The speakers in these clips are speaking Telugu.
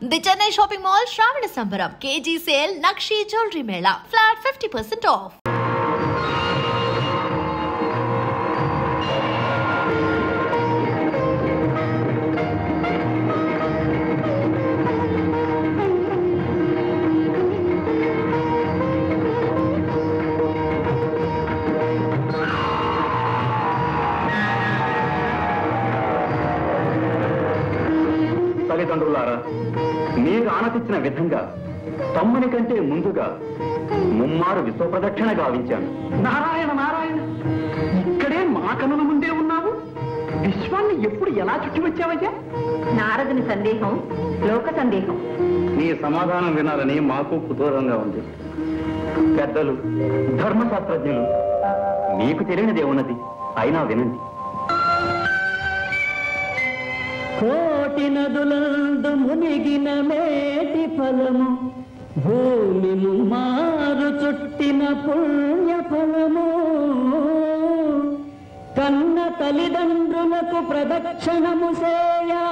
The Chennai Shopping Mall Shravana Sambaram KG Sale Nakshi Jewelry Mela Flat 50% off. తల్లిదండ్రులారా, మీరు ఆనతిచ్చిన విధంగా తమ్ముని కంటే ముందుగా ముమ్మారు విశ్వప్రదక్షిణ గావించాను. నారాయణ నారాయణ, ఇక్కడే మా కనుల ముందే ఉన్నావు. విశ్వాన్ని ఎప్పుడు ఎలా చుట్టి వచ్చావయ్యా? నారదుని సందేహం లోక సందేహం. నీ సమాధానం వినాలని మాకు కుతూహలంగా ఉంది. పెద్దలు, ధర్మశాస్త్రజ్ఞులు, మీకు తెలియనిదేమున్నది, అయినా వినండి. కోటి నదులందు మునిగిన మేటి ఫలము, భూమి ముమ్మారు చుట్టిన పుణ్య ఫలము, కన్న తల్లిదండ్రులకు ప్రదక్షిణము సేయా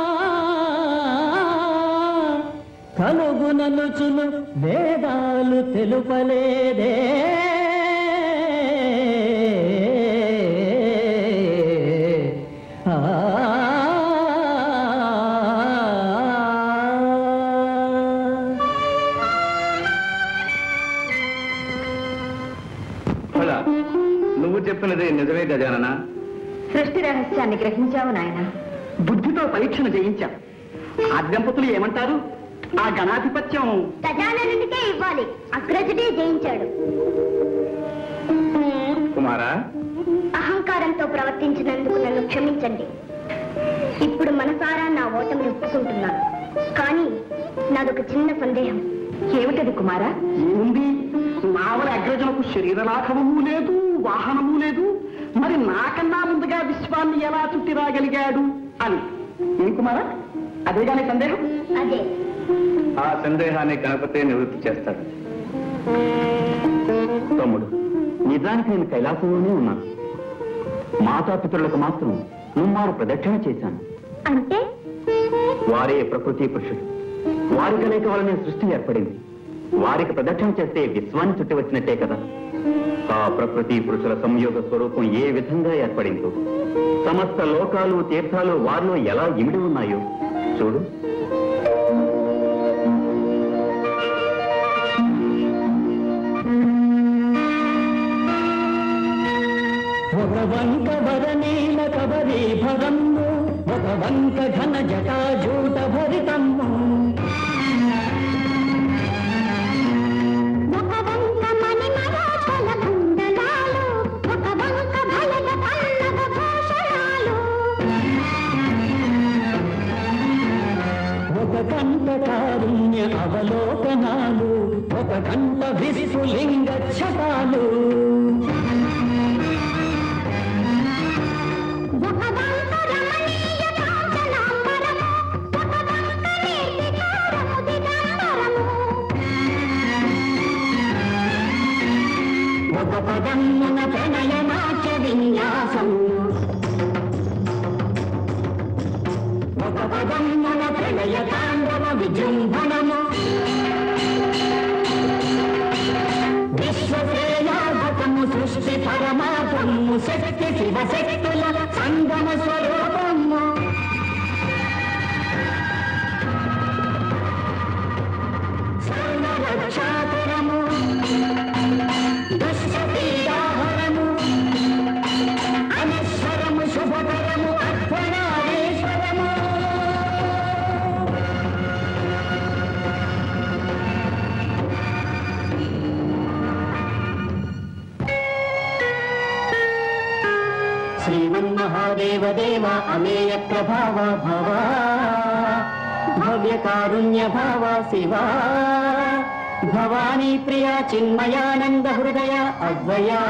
కలుగుననుచును వేదాలు తెలుపలేదే. నువ్వు చెప్పినది నిజమే గజానన. సృష్టి రహస్యాన్ని గ్రహించావు నాయన. బుద్ధితో పరీక్షను చేయించాం. ఆ దంపతులు ఏమంటారు? ఆ గణాధిపత్యం గజాననుడికే ఇవ్వాలి. అగ్రజుడే జయించాడు. కుమారా, అహంకారంతో ప్రవర్తించినందుకు నన్ను క్షమించండి. ఇప్పుడు మనసారా నా ఓటమిని ఒప్పుకుంటున్నాను. కానీ నాదొక చిన్న సందేహం. ఏమిటది కుమారా? ఏముంది? నావల అగ్రజులకు శరీరలాఘవము లేదు, వాహనము లేదు. మరి నాకన్నా ముందుగా విశ్వాన్ని ఎలా చుట్టి రాగలిగాడు అని. ఏం కుమారా, అదేగానే సందేహం? అదే. ఆ సందేహాన్ని గణపతే నివృత్తి చేస్తాడు. తమ్ముడు, నిజానికి నేను కైలాసంలోనే ఉన్నాను. మాతాపితరులకు మాత్రం ముమ్మారు ప్రదక్షిణ చేశాను. అంటే వారే ప్రకృతి పురుషుడు. వారి కలయిక వలనే సృష్టి ఏర్పడింది. వారికి ప్రదక్షిణ చేస్తే విశ్వాన్ని చుట్టి వచ్చినట్టే కదా. ఆ ప్రకృతి పురుషుల సంయోగ స్వరూపం ఏ విధంగా ఏర్పడిందో, సమస్త లోకాలు తీర్థాలు వారిలో ఎలా ఇమిడి ఉన్నాయో చూడు. ఒక వంక వరనీల కబరీ భరమ్ము, ఒక వంక ఘన జటాజూట భరితమ్ము, ఒక వంక మణిమరాచల కుండలాలు, ఒక వంక భలగ పల్లవ భూషణాలు, ఒక కంట కారుణ్య అవలోకనాలు, ఒక కంట విస్ఫులింగ ఛటాలు, ఒక వంక రమణీయ కాంచనాంబరము, ఒక వంక నిర్వికారము దిగంబరము, ఒక పదమ్మున ప్రణయనాట్య విన్యాసము, ఒక పదమ్మున ప్రణయ తాండవ విజృంభణము, విశ్వశ్రేయాగతము సృష్టి పరమాత్మము, శక్తి శివశక్తుల సంగమ స్వరూపము, సర్వరక్షాపురము, దుష్టపీడాహరము, అనేశ్వరము, శుభకరము, అర్ధనారీశ్వరము. శ్రీమన్మహాదేవ దేవ అమేయ ప్రభావ భవ, భవ్య కారుణ్య భావ శివా, భవానీ ప్రియా చిన్మయానంద హృదయ అద్వయా,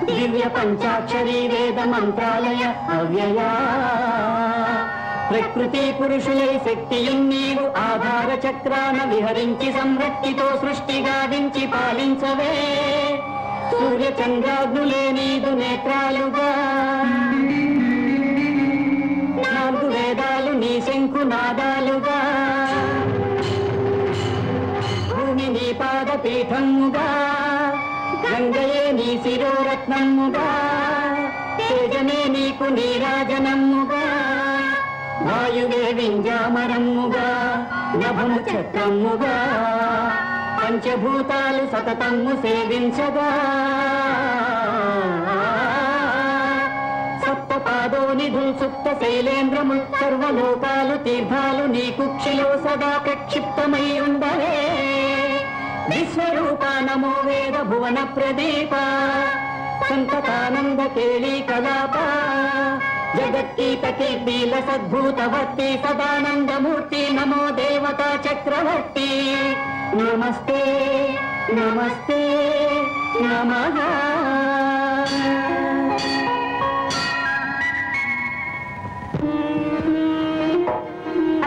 దివ్య పంచాక్షరీ వేద మంత్రాలయ అవ్యయా, ప్రకృతి పురుషులై శక్తియున్నీవు ఆధార చక్రాన విహరించి సంరక్తితో సృష్టి గావించి పాలించవే. సూర్య చంద్రాగ్నులే నీదు నేత్రాలుగా, నాలుగు వేదాలు నీ శంఖునాదాలుగా, పీఠముగా గంగయే నీ శిరోరత్నముగా తేజమే నీకు నీరాజనముగా వాయువే వింజామరముగా నభము చక్రముగా పంచభూతాలు సతతము సేవించగా సప్తపాదోనిధుల్ సుప్త శైలేంద్రము సర్వలోకాలు తీర్థాలు నీ కుక్షిలో సదా ప్రక్షిప్తమై ఉండవే విశ్వరూప నమో వేద భువన ప్రదీప సంతతానంద కేళీ కలాప జగత్కీత కీర్తిల సద్భూతవర్తి సదానందమూర్తి నమో దేవతా చక్రవర్తి నమస్తే నమస్తే నమః.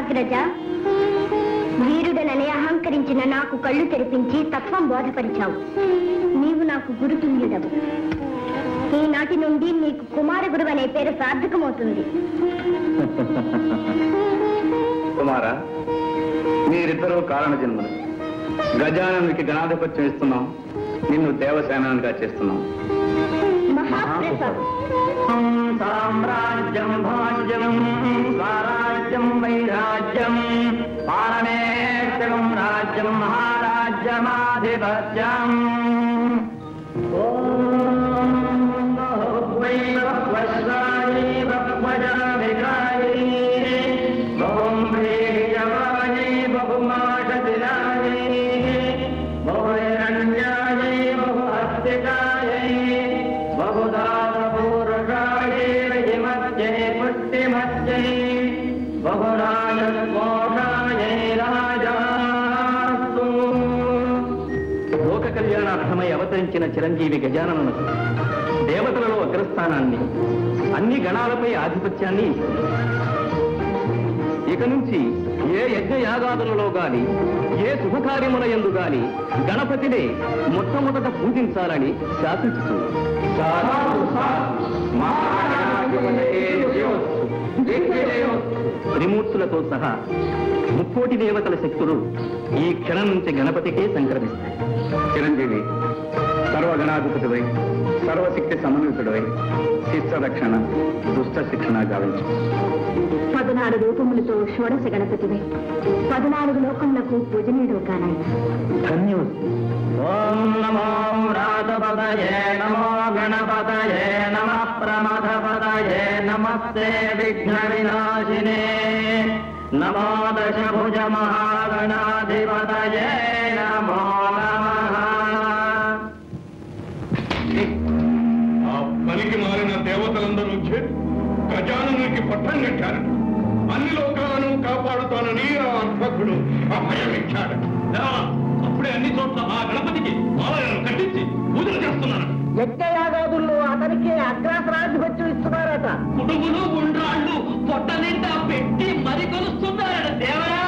అగ్రజ, వీరుడనని అహంకరించిన నాకు కళ్ళు తెరిపించి తత్వం బోధపరిచావు. నీవు నాకు గురుతుల్యుడవు. ఈనాటి నుండి నీకు కుమార గురువు అనే పేరు సార్థకమవుతుంది. కుమార, మీరిద్దరూ కారణ జన్మలు. గజాననుడికి గణాధిపత్యం ఇస్తున్నాం, నిన్ను దేవసేనానిగా చేస్తున్నాం. మహాప్రసాదం. సామ్రాజ్యం భాగ్యం స్వరాజ్యం వైరాజ్యం పాలనేత్యం రాజ్యం మహారాజ్యమాధిపత్యం. లోక కళ్యాణార్థమై అవతరించిన చిరంజీవి గజాననునకు దేవతలలో అగ్రస్థానాన్ని, అన్ని గణాలపై ఆధిపత్యాన్ని ఇస్తుంది. ఇక నుంచి ఏ యజ్ఞయాగాదులలో గాని, ఏ శుభకార్యముల యందు గాని గణపతినే మొట్టమొదట పూజించాలని శాసించుతుంది. త్రిమూర్తులతో సహా ముక్కోటి దేవతల శక్తులు ఈ క్షణం నుంచి గణపతికే సంక్రమిస్తాయి. చిరంజీవి సర్వగణాధిపతివై సర్వశక్తి సమన్వితుడై శిష్ట రక్షణ దుష్ట శిక్షణ గావించు. 14 రూపములతో షోడశ గణపతివై 14 లోకములకు పూజనీయుడు కానాయి. ధన్యవస్తు. ఓం నమో రాధపదయే నమో గణపతయే నమః ప్రమథపదయే నమస్తే విఘ్న వినాశినే నమో దశభుజ మహాగణాధిపతయే నమో నమః. ఆ పనికి మారిన దేవతలందరూ గజాననునికి పట్టం కట్టారు. అన్ని లోకాలను కాపాడుతానని ఆ అర్భకుడు అభయమిచ్చాడు. అప్పుడే అన్ని చోట్ల ఆ గణపతికి ఆలయాలను కట్టించి పూజలు చేస్తున్నారు. యజ్ఞయాగాదుల్లో అతనికి అగ్రాసనాధిపత్యం ఇస్తున్నారట. కుడుములు ఉండ్రాళ్ళు పొట్ట నిండా పెట్టి మరి కొలుస్తున్నారట దేవరా.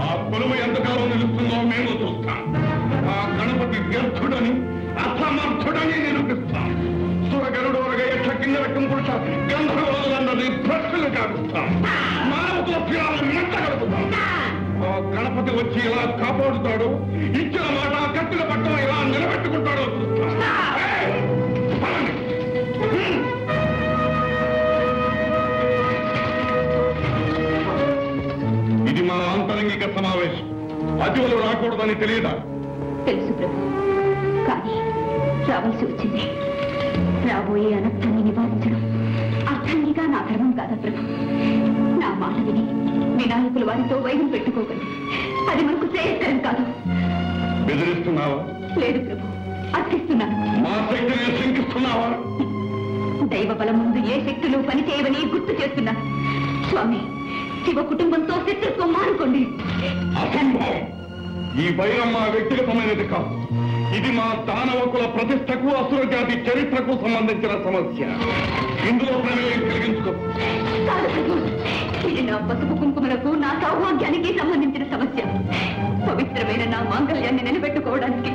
ఆ కొలువు ఎంతకాలం నిలుస్తుందో మేము చూస్తాం. ఆ గణపతి వ్యర్థుడని అసమర్థుడని నిరూపిస్తాం. సురగరుడోరగ యక్ష కిందరకం పురుష గంధర్వులందరినీ ప్రశ్నలు కారుస్తాం. మానవకుల పిల్లలను మెట్టగలుగుతాం. ఆ గణపతి వచ్చి ఎలా కాపాడుతాడో, ఇచ్చిన మాట కత్తుల పట్టం ఎలా నిలబెట్టుకుంటాడో చూస్తాం. ఇది మా ఆంతరంగిక సమావేశం. అతివలు రాకూడదని తెలియదా? తెలుసు ప్రభు, కానీ రావాల్సి వచ్చింది. రాబోయే అనర్థాన్ని నివారించడం అర్థంగా నా ధర్మం కాదా ప్రభు? నా మాట విని వినాయకులు వారితో వైరం పెట్టుకోకండి. అది మనకు శ్రేయస్కరం కాదు. బెదిరిస్తున్నావా? లేదు ప్రభు, అర్థిస్తున్నాను. మా శక్తిని శంకిస్తున్నావా? దైవ బలం ముందు ఏ శక్తులు పనిచేయవని గుర్తు చేస్తున్నాను. స్వామి, శివ కుటుంబంతో శత్రుత్వం మానుకోండి. అసంభవం. ఈ వైరం మా వ్యక్తిగతమైనది కాదు. ఇది మా దానవకుల ప్రతిష్టకు అసుర జాతి చరిత్రకు సంబంధించిన సమస్య. ఇందులో ప్రమేయం కలిగించుకో. కాదు ప్రభు, ఇది నా పసుపు కుంకుమలకు నా సౌభాగ్యానికి సంబంధించిన సమస్య. పవిత్రమైన నా మాంగళ్యాన్ని నిలబెట్టుకోవడానికి,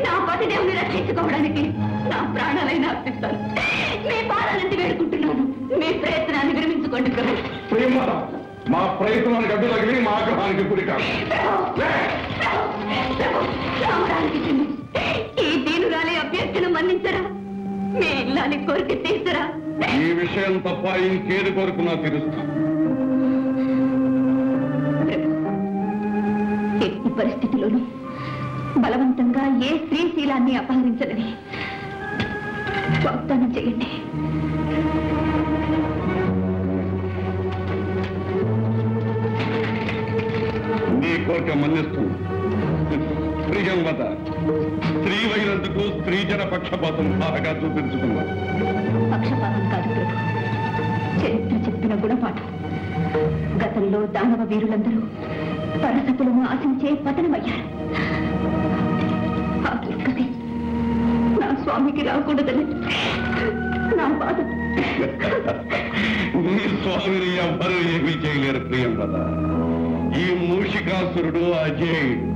నా పతిదేవుని రక్షించుకోవడానికి నా ప్రాణాలైనా అర్పిస్తాను. మీ పాదాలంటే వేడుకుంటున్నాను. మీ ప్రయత్నాన్ని విరమించుకోండి ప్రభు. ప్రియమారా, మా ప్రయత్నానికి అడ్డు తగిలి మా ఆగ్రహానికి గురి కాదు. రామరామకృష్ణుడు, ఈ దీనురాలే అభ్యర్థన మన్నించరా? మీ ఇల్లాలి కోరిక తీర్చరా? ఈ విషయం తప్ప ఇంకేది కోరుకున్నా తీరుస్తా. ఎట్టి పరిస్థితిలోనూ బలవంతంగా ఏ స్త్రీశీలాన్ని అపహరించదని వాగ్దానం చేయండి. నీ కోరిక మన్నిస్తుంది. ప్రియం వద, స్త్రీ వైనందుకు స్త్రీజన పక్షపాతం బాగా చూపించుకున్నా. పక్షపాతం కాదు ప్రభు, చరిత్ర చెప్పిన గుణపాఠం. గతంలో దానవ వీరులందరూ పరసతులను ఆశించే పతనమయ్యారు. ఆ దుర్గతి నా స్వామికి రాకూడదని నా బాధ. నీ స్వామిని ఎవ్వరూ ఏమీ చేయలేరు ప్రియం వద. ఈ మూషికాసురుడు అజేయుడు.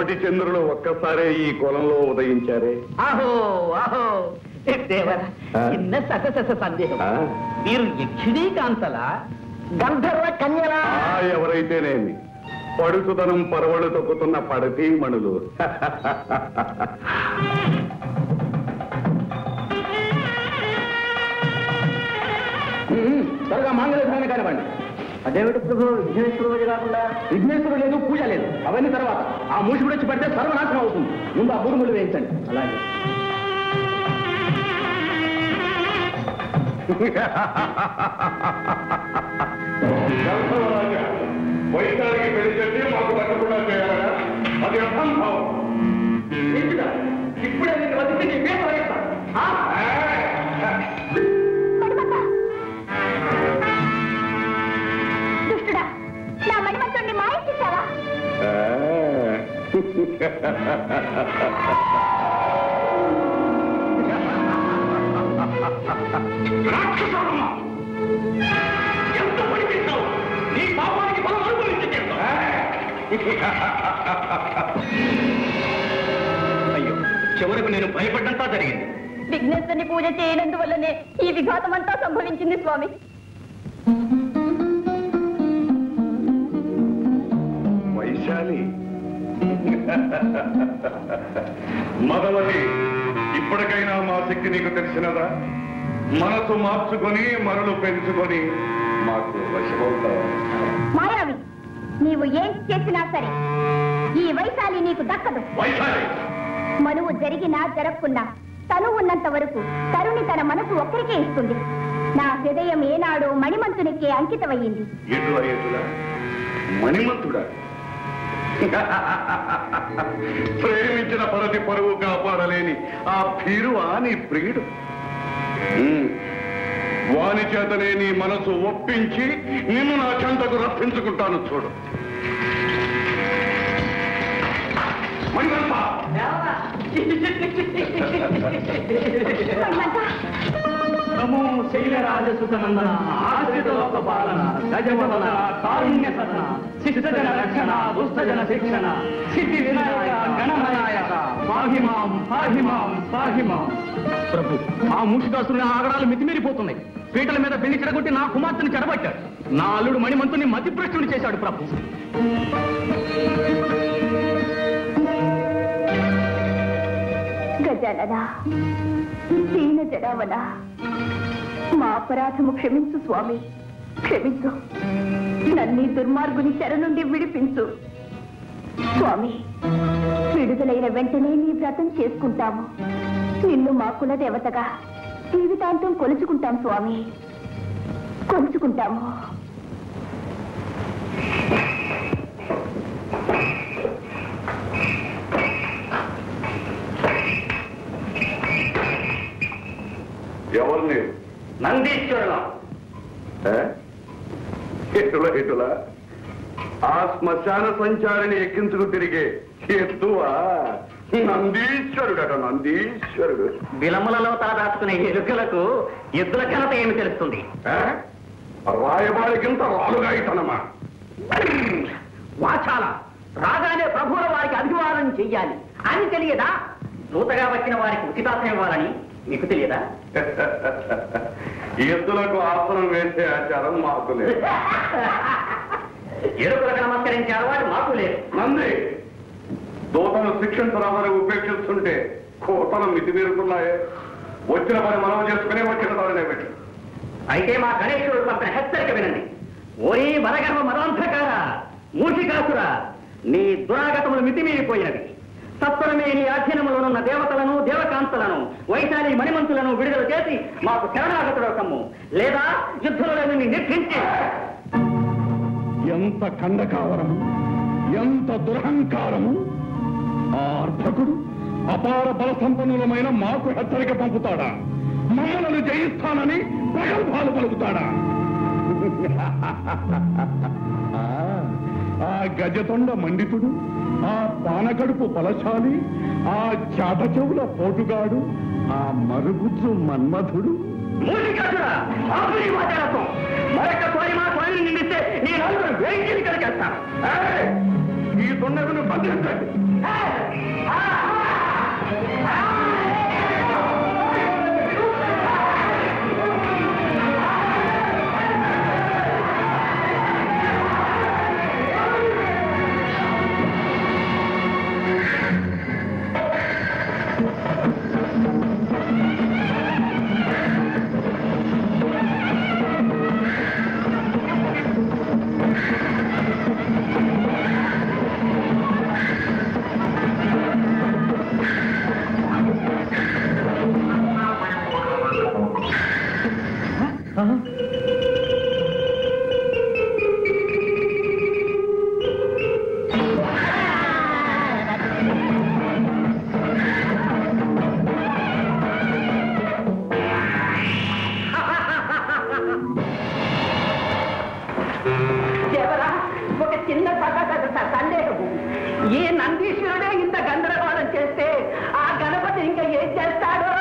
కోటి చంద్రులు ఒక్కసారే ఈ కులంలో ఉదయించారే. ఆహో ఆహో దేవర, చిన్న సతస సందేహం. మీరు యక్షిణీ కాంతల గంధర్వ కన్యలా? ఎవరైతేనేమి, పడుచుదనం పరవళ్ళు తొక్కుతున్న పడతీ మణులు. త్వరగా మాంగళ్యధారణ కానివ్వండి. అదేమిటి ప్రభు, విఘ్నేశ్వరుడు రోజు కాకుండా? విఘ్నేశ్వరుడు లేదు, పూజ లేదు, అవన్నీ తర్వాత. ఆ మూషుడు వచ్చి పడితే సర్వనాశనం అవుతుంది. ముందు ఆ బుడుములు వేయించండి. అలాగే. వైశాలికి పెళ్లి చేసి మాకు దక్కకుండా చేయాలరా? అది అసంభవం. ఇప్పుడే నేను వదిలితే నీ పేరు వేస్తా. దుష్టుడా, నా మణిమంతుడిని మాయించేశావా? రాక్షసుడమ్మా, ఎంత పని చేశావు? నీ పాపానికి బలం అనుభవించేస్తావు. అయ్యో, చివరకు నేను భయపడ్డంతా జరిగింది. విఘ్నేశ్వరుని పూజ చేయనందువల్లనే ఈ విఘాతం అంతా సంభవించింది స్వామి. వైశాలి, మదవతి, ఇప్పటికైనా మా శక్తి నీకు తెలిసినదా? మనసు మార్చుకొని మరలు పెంచుకొని మాకు వశమవుతావా? మాయావి, నీవు ఏం చేసినా సరే ఈ వైశాలి నీకు దక్కదు. వైశాలి, మనువు జరిగినా జరగకున్నా తను ఉన్నంత వరకు తరుణి తన మనసు ఒక్కరికే ఇస్తుంది. నా హృదయం ఏనాడో మణిమంతునికే అంకితమయ్యింది. ఎటులా ఎటులా మణిమంతుడా? ప్రేమించిన పరతి పరువు కాపాడలేని ఆ భీరువా నీ ప్రియుడు? వాని చేతనే నీ మనసు ఒప్పించి నిన్ను నా చెంతకు రప్పించుకుంటాను. చూడు మణిమంతా, నమో శైలరాజసుతనందన, ఆశ్రితలోక పాలన, గజవదన, కారుణ్య సదన, శిష్టజన రక్షణ, దుష్టజన శిక్షణ, సిద్ధి వినాయక గణనాయక, పాహిమాం పాహిమాం పాహిమాం. ప్రభు, ఆ మూషికాసురుని ఆగడాలు మితిమీరిపోతున్నాయి. పీటల మీద పెళ్లి చెడగొట్టి నా కుమార్తెను చెడబట్టాడు. నా అల్లుడు మణిమంతుని మతిభ్రష్టుని చేశాడు ప్రభు. గజానన, దీన జడావన, మా అపరాధము క్షమించు స్వామి, క్షమించు. నన్ను దుర్మార్గుని చెర నుండి విడిపించు స్వామి. విడుదలైన వెంటనే నీ వ్రతం చేసుకుంటాము. నిన్ను మా కుల దేవతగా జీవితాంతం కొలుచుకుంటాం స్వామి, కొలుచుకుంటాము. ఎవరిని? నందీశ్వరులా. ఎటులా ఎటులా ఆ శ్మశాన సంచారిని ఎక్కించుకు తిరిగే ఎత్తువా? నందీశ్వరుడట, నందీశ్వరుడు. విలములలో తలదాచుకునే ఎలుకలకు ఎద్దుల ఘనత ఏమి తెలుస్తుంది? రాయబారికింత రాలుగా ఇతనమా? వాచాల రాగానే ప్రభువుల వారికి అభివాదం చెయ్యాలి అని తెలియదా? దూతగా వచ్చిన వారికి ఉచితాసనం ఇవ్వాలని మీకు తెలియదా? ఎద్దులకు ఆసనం వేసే ఆచారం మాకు లేదు. ఎరుకులకు నమస్కరించే అలవాటు మాకు లేదు. నంది, దూతను శిక్షించరామని ఉపేక్షిస్తుంటే కోతలు మితిమీరుతున్నాయే. వచ్చిన పని మనం చేసుకునే వచ్చిన తననే పెట్టి. అయితే మా గణేశ్వరుడు పంపిన హెచ్చరిక వినండి. ఓరి మరగర్వ మదాంధకార, మూషికాసుర, నీ దురాగతములు మితిమీరిపోయినవి. సత్వరమే నీ అధ్యయనములోనున్న దేవతలను, దేవకాంతలను, వైశాలి మణిమంతులను విడుదల చేసి మాకు శరణాగతుడకము, లేదా యుద్ధంలో నిన్ను నిర్ధించి. ఎంత ఖండకావరము, ఎంత దురహంకారము! ఆ అర్భకుడు అపార బల సంపన్నులమైన మాకు హెచ్చరిక పంపుతాడా? మమ్మలను జయిస్తానని ప్రగల్భాలు పలుకుతాడా? ఆ గజతొండ మండితుడు, ఆ పానకడుపు బలశాలి, ఆ చాట చెవుల పోటుగాడు, ఆ మరుగుజ్జు మన్మధుడు. మూషికాసుర, ఆపు నీ మాట్లాడతాం. మరొక తోడి మా తోడిని నిండిస్తే నేను వేయించి కలిగేస్తాను. ఈ దుండగును బంధించండి. దేవరా ఒక చిన్న సందేహము. ఈ నందీశ్వరుడే ఇంత గందరగోళం చేస్తే ఆ గణపతి ఇంకా ఏం చేస్తాడో.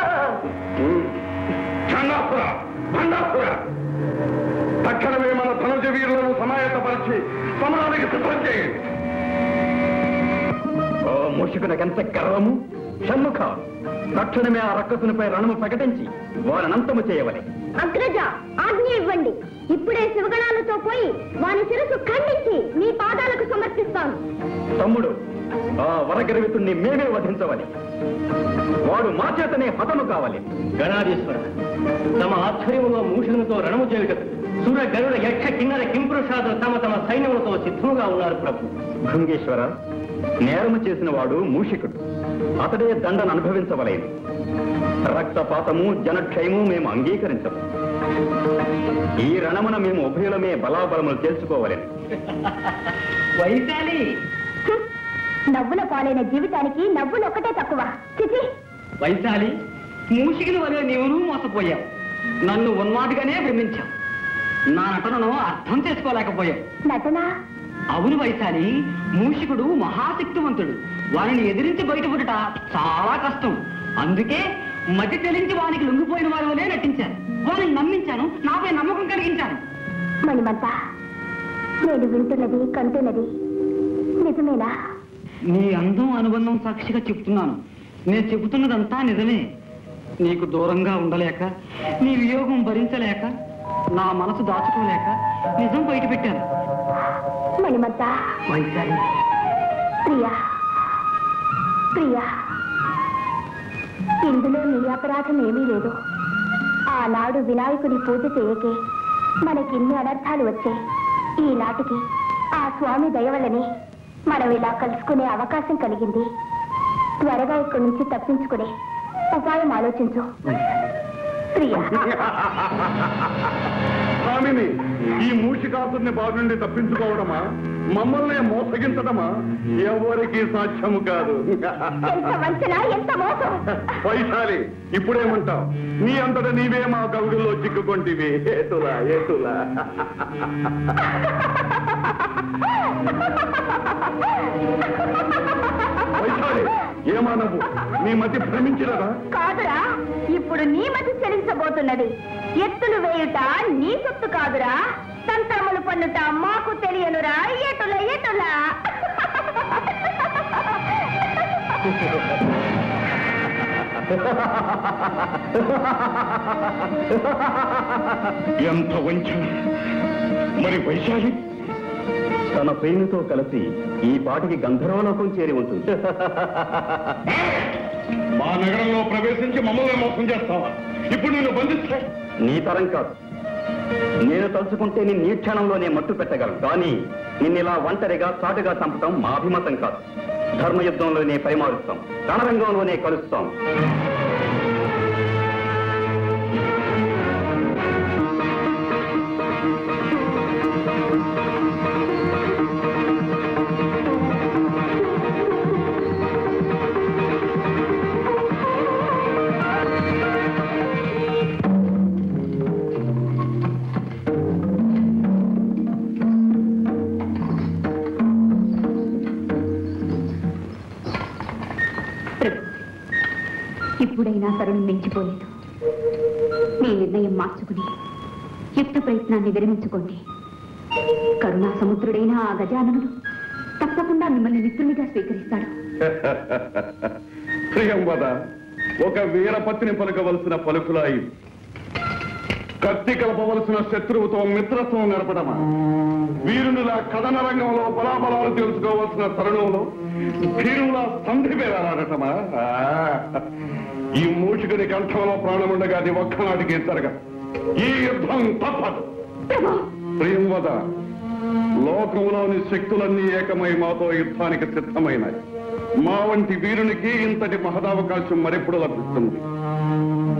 తక్షణమే మన ధనుజ వీరులను సమాయత్తపరిచి సమరానికి సిద్ధం చేయండి. ఓ మూషికునకెంత గర్వము! షణ్ముఖ, తక్షణమే ఆ రక్కసునిపై రణము ప్రకటించి వారినంతము చేయవలె. అగ్రజ, ఆజ్ఞ ఇవ్వండి. ఇప్పుడే శివగణాలతో పోయి వాని శిరస్సు ఖండించి మీ పాదాలకు సమర్పిస్తాను. తమ్ముడు, ఆ వరగర్వితుణ్ణి మేమే వధించవలె. వాడు మా చేతనే హతము కావాలి. గణాధీశ్వర, తమ ఆధ్వర్యంలో మూషులతో రణము చేయుటకు సుర గరుడ యక్ష కిన్నర కింపురుషాదులు తమ తమ సైన్యములతో సిద్ధముగా ఉన్నారు ప్రభు. భృంగేశ్వర, నేరము చేసిన వాడు మూషికుడు. అతడే దండను అనుభవించవలేదు. రక్తపాతము జనక్షయము మేము అంగీకరించము. ఈ రణమున మేము ఉభయులమే బలాబలములు తెలుసుకోవలేదు. వైశాలి, నవ్వుల పాలైన జీవితానికి నవ్వులు ఒకటే తక్కువ. చిచి, వైశాలి, మూషికిని వలె నీవును మోసపోయావు. నన్ను ఉన్మాదిగానే భ్రమించావు. నా నటనను అర్థం చేసుకోలేకపోయావు. నటన? అవును వైశాలి, మూషికుడు మహాశక్తివంతుడు. వారిని ఎదిరించి బయటపడుట చాలా కష్టం. అందుకే మతి చెలించి వానికి లొంగిపోయిన వారి వలే నటించాను. వారిని నమ్మించాను, నాపై నమ్మకం కలిగించాను. మణిమంత, నేను వింటున్నది కంటున్నది నిజమేనా? నీ అందం అనుబంధం సాక్షిగా చెప్తున్నాను. నేను చెబుతున్నదంతా నిజమే. నీకు దూరంగా ఉండలేక, నీ వియోగం భరించలేక, నా మనసు దాచుకోలేక నిజం బయట పెట్టాను. మణిమంత, వైశాలి, ప్రియా ప్రియా, ఇందులో నీ అపరాధం ఏమీ లేదు. ఆనాడు వినాయకుడి పూజ చేయకే మనకిన్ని అనర్థాలు వచ్చాయి. ఈనాటికి ఆ స్వామి దయవలని మనం ఇలా కలుసుకునే అవకాశం కలిగింది. త్వరగా ఇక్కడి నుంచి తప్పించుకునే ఉపాయం ఆలోచించు ప్రియా. స్వామిని, ఈ మూషికాసుని బాధ నుండి తప్పించుకోవడమా, మమ్మల్ని మోసగించడమా ఎవరికి సాధ్యము కాదు. ఎంత వంచన, ఎంత మోసం! వైశాలి, ఇప్పుడేమంటావు? నీ అంతటా నీవే మా కవుగుల్లో చిక్కుకొంటివి. ఏతులా ఏతులా. వైశాలి, ఏమానవు? నీ మతి భ్రమించినదా? కాదురా, ఇప్పుడు నీ మతి చెలించబోతున్నది. ఎత్తులు వేయుట నీ సొత్తు కాదురా, సంతములు పన్నుట మాకు తెలియనురా. ఎటుల ఎటులా. ఎంత వంచన! మరి వైశాలి తన ప్రేమితో కలిసి ఈ పాటికి గంధర్వలోకం చేరి ఉంటుంది. మా నగరంలో ప్రవేశించి మమ్మల్ని మోసం చేస్తావా? ఇప్పుడు నిన్ను బంధిస్తా. నీ తరం కాదు. నేను తలుచుకుంటే నిన్ను ఈ క్షణంలోనే మట్టు పెట్టగలను. కానీ నిన్నిలా ఒంటరిగా చాటుగా చంపటం మా అభిమతం కాదు. ధర్మయుద్ధంలోనే పరిమారుస్తాం, రణరంగంలోనే కలుస్తాం. ఇప్పుడైనా తరుణం మించిపోలేదు. మీ నిర్ణయం మార్చుకుని యుక్త ప్రయత్నాన్ని విరమించుకోండి. కరుణా సముద్రుడైన ఆ గజాననుడు తప్పకుండా మిమ్మల్ని మిత్రునిగా స్వీకరిస్తాడు. ప్రియంవద, ఒక వీరపత్తిని పలుకవలసిన పలుకులాయి కత్తి కలపవలసిన శత్రువుతో మిత్రత్వం నడపడమా? వీరునిలా కథన రంగంలో బలాబలాలు తెలుసుకోవలసిన తరుణంలో వీరులా సంధి పేరాడటమా? ఈ మూషికుని కంఠంలో ప్రాణముండగా అది ఒక్కనాటికి జరగదు. ఈ యుద్ధం తప్పదు. ప్రియంవద, లోకంలోని శక్తులన్నీ ఏకమై మాతో యుద్ధానికి సిద్ధమైనాయి. మా వంటి వీరునికి ఇంతటి మహదావకాశం మరెప్పుడు లభిస్తుంది.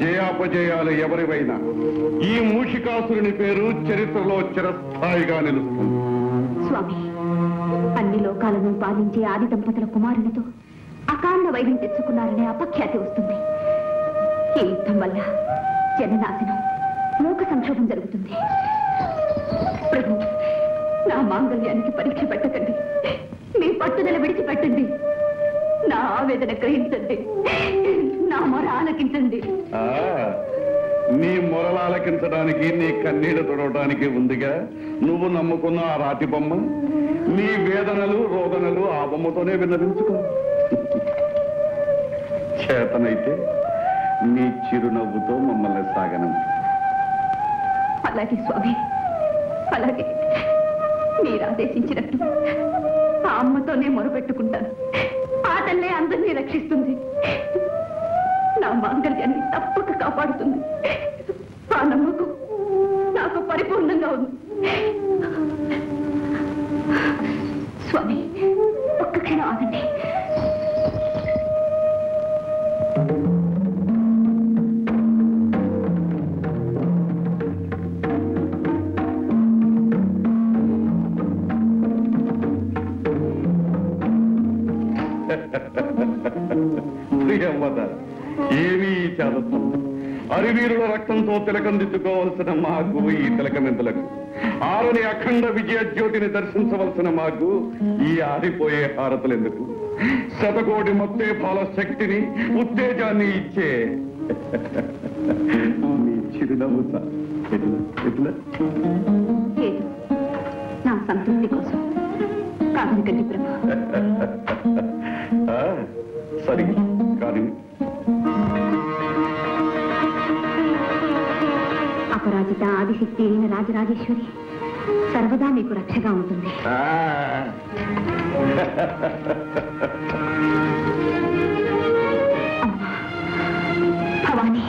జయాపజయాలు ఎవరివైనా ఈ మూషికాసురుని పేరు చరిత్రలో చిరస్థాయిగా నిలుస్తుంది. స్వామి, అన్ని లోకాలను పాలించే ఆది దంపతుల కుమారునితో అకారణ వైద్యం తెచ్చుకున్నారనే అపఖ్యాతి వస్తుంది. ఈ యుద్ధం వల్ల జననాశనం, లోక సంక్షోభం జరుగుతుంది. ప్రభు, నా మాంగళ్యానికి పరీక్ష పెట్టకండి. మీ పట్టుదల విడిచిపెట్టండి. నా ఆవేదన గ్రహించండి. నా మొర ఆలకించండి. నీ మొరలు ఆలకించడానికి, నీ కన్నీళ్లు తొడవడానికి ఉందిగా నువ్వు నమ్ముకున్న ఆ రాతి బొమ్మ. నీ వేదనలు రోదనలు ఆ బొమ్మతోనే విన్నవించుకో. చేతనైతే నీ చిరునవ్వుతో మమ్మల్ని సాగనం. అలాగే స్వామి, అలాగే. మీరు ఆదేశించినట్టు ఆ అమ్మతోనే మొరపెట్టుకుంటాను. ఆ తల్లే అందరినీ రక్షిస్తుంది. నా మాంగళ్యాన్ని తప్పక కాపాడుతుంది. ఆ నమ్మకం నాకు పరిపూర్ణంగా ఉంది. స్వామి, ఒక్క క్షణం ఆగండి. ఏమీ చాలదు. అరివీరుల రక్తంతో తిలకందిద్దుకోవలసిన మాకు ఈ తిలకమెంతులకు, ఆరని అఖండ విజయ జ్యోతిని దర్శించవలసిన మాకు ఈ ఆరిపోయే హారతులెందుకు? శతకోటి మొత్తే పాల శక్తిని, ఉత్తేజాన్ని ఇచ్చే నీ చిరునవ్వు నా సంతృప్తి కోసం కాదనకండి ప్రభు. సరి కానీ అపరాజిత ఆదిశక్తి అయిన రాజరాజేశ్వరి సర్వదా మీకు రక్షగా ఉంటుంది. భవానీ,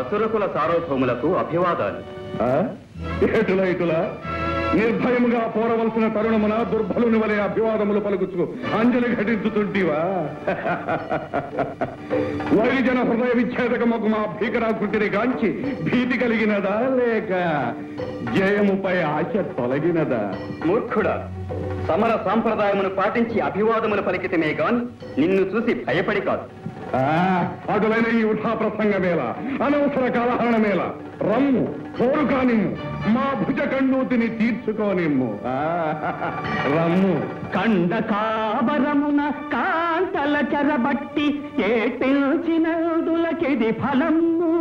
అసురకుల సార్వభౌములకు అభివాదాలు. ఇటులా ఇటులా నిర్భయముగా పోరవలసిన తరుణమున దుర్బలుని వలె అభివాదములు పలుకుచు అంజలి ఘటించుతుంటివా? వైజన హృదయ విచ్ఛేదకముకు మా భీకరాకృతిని గాంచి భీతి కలిగినదా, లేక జయముపై ఆశ తొలగినదా? మూర్ఖుడా, సమర సాంప్రదాయమును పాటించి అభివాదములు పలికితమే గాని నిన్ను చూసి భయపడి కాదు. అటులైన ఈ ఉఠా ప్రసంగమేళ, అనవసర కాలహరణమేళ. రమ్ము, పోరు కానిమ్ము, మా భుజ కండూతిని తీర్చుకోనిమ్ము. రమ్ము. కండ కాబరమున కాంతల చెరబట్టి ఏ పిలిచినదులకిది ఫలము.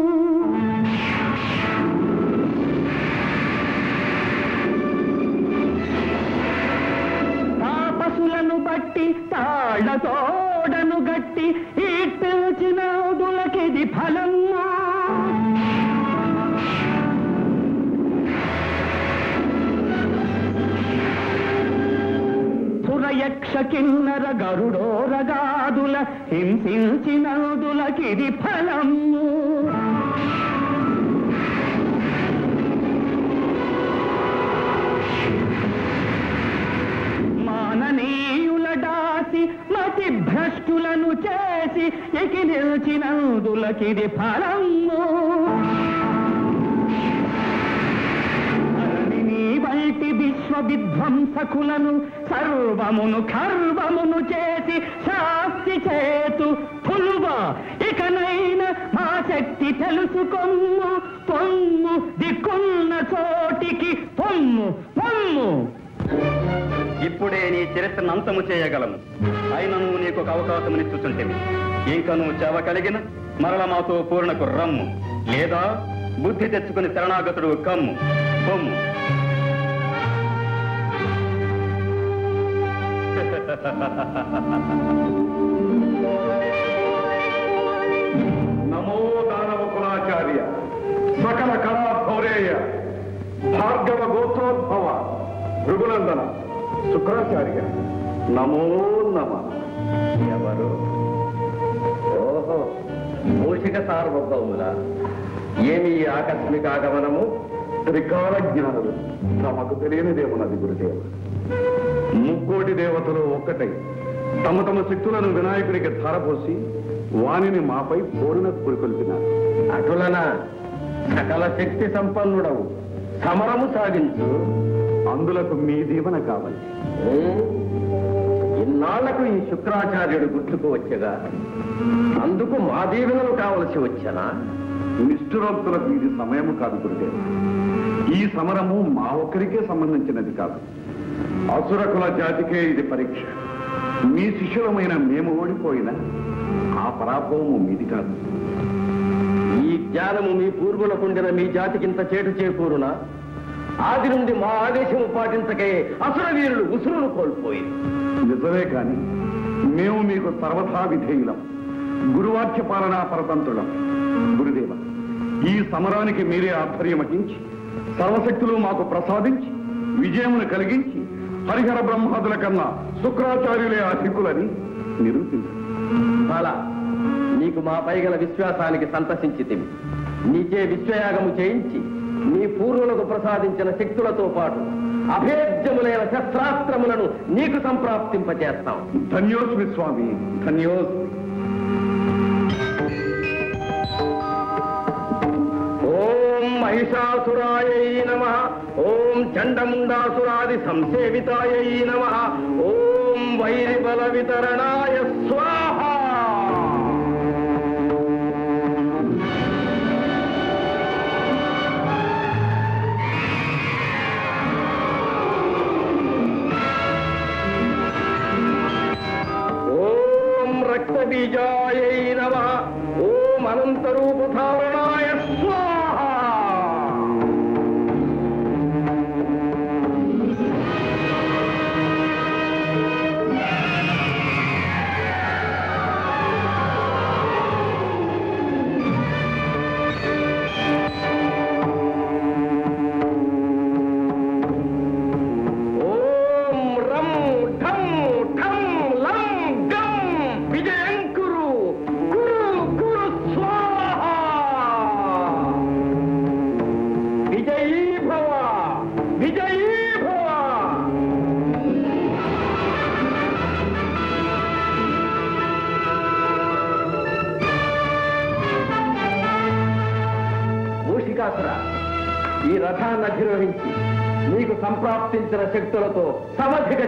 తాపసులను బట్టి తాళ్లతోడను గట్టి ఈ పిలిచినదులకిది ఫలము. సురయక్ష కిన్నర గరుడోరగాదుల హింసించినదులకిది ఫలము. మాననీయుల దాసి మతి భ్రష్టులను చేసి ఎకి నిలిచినందులకిది ఫలము. వంటి విశ్వ విధ్వంసకులను సర్వమును ఖర్వమును చేసి శాస్తి చేతు పులువా. ఇకనైనా మా శక్తి తెలుసుకొమ్ము. పొమ్ము, దిక్కున్న చోటికి పొమ్ము పొమ్ము. ఇప్పుడే నీ చరిత్రను అంతము చేయగలము. అయినను నీకు ఒక అవకాశమునిస్తుంటేమి. ఇంకను చేవ కలిగిన మరల మాతో పూర్ణకు రమ్ము, లేదా బుద్ధి తెచ్చుకుని శరణాగతుడు కమ్ము పొమ్ము. నమో దానవ కులాచార్య, సకల కళాభౌరేయ, భార్గవ గోత్రోద్భవ, భృగునందన, శుక్రాచార్య, నమో నమ. ఎవరు? ఓహో, మూషిక సార్వభౌముల. ఏమి ఆకస్మిక ఆగమనము? త్రికాల జ్ఞానులు. తమకు తెలియనిదేమన్నది గురుదేవ. ముక్కోటి దేవతలు ఒక్కటై తమ తమ శక్తులను వినాయకుడికి ధారపోసి వాణిని మాపై పోరున పురికొల్పినారు. అటులన సకల శక్తి సంపన్నుడవు, సమరము సాగించు. అందులకు మీ దీవెన కావాలి. ఇన్నాళ్లకు ఈ శుక్రాచార్యుడు గుర్తుకు వచ్చగా అందుకు మా దీవెనలు కావలసి వచ్చనా? నిష్ఠురోక్తులకు ఇది సమయము కాదు గురుదేవ. ఈ సమరము మా ఒక్కరికే సంబంధించినది కాదు, అసురకుల జాతికే ఇది పరీక్ష. మీ శిష్యులమైన మేము ఓడిపోయినా ఆ పరాభవము మీది కాదు. ఈ జ్ఞానము మీ పూర్వులకుండిన మీ జాతికింత చేటు చేకూరునా? ఆది నుండి మా ఆదేశము పాటించకే అసుర వీరులు ఉసురును కోల్పోయింది. నిజమే కాని మేము మీకు సర్వథా విధేయులం, గురువాక్య పాలనా పరతంత్రులం. గురుదేవ, ఈ సమరానికి మీరే ఆధ్వర్యం వహించి సర్వశక్తులు మాకు ప్రసాదించి విజయమును కలిగించి హరిహర బ్రహ్మాదుల కన్నా శుక్రాచార్యులే అధికులని నిరూపించారు. అలా నీకు మా పైగల విశ్వాసానికి సంతసించితిమి. నీకే విశ్వయాగము చేయించి నీ పూర్వులకు ప్రసాదించిన శక్తులతో పాటు అభేద్యములైన శస్త్రాస్త్రములను నీకు సంప్రాప్తింపచేస్తాం. ధన్యోస్మి స్వామి, ధన్యోస్మి. ఓం మహిషాసురాయై నమః. ఓం చండముండాసురాది సంసేవితాయై నమః. ఓం వైరిబల వితరణాయ స్వాహ. రక్తబీజాయై నమః. ఓం అనంతరూపధారణాయ స్వాహ. ఓం రం ఠం ఠం లం గం విజయం కురు కురు కురు స్వాహ. విజయీ భవ, విజయీ భవ. మూషికాసుర, ఈ రథాన్ని అధిరోహించి నీకు సంప్రాప్తించిన శక్తులతో సమధిక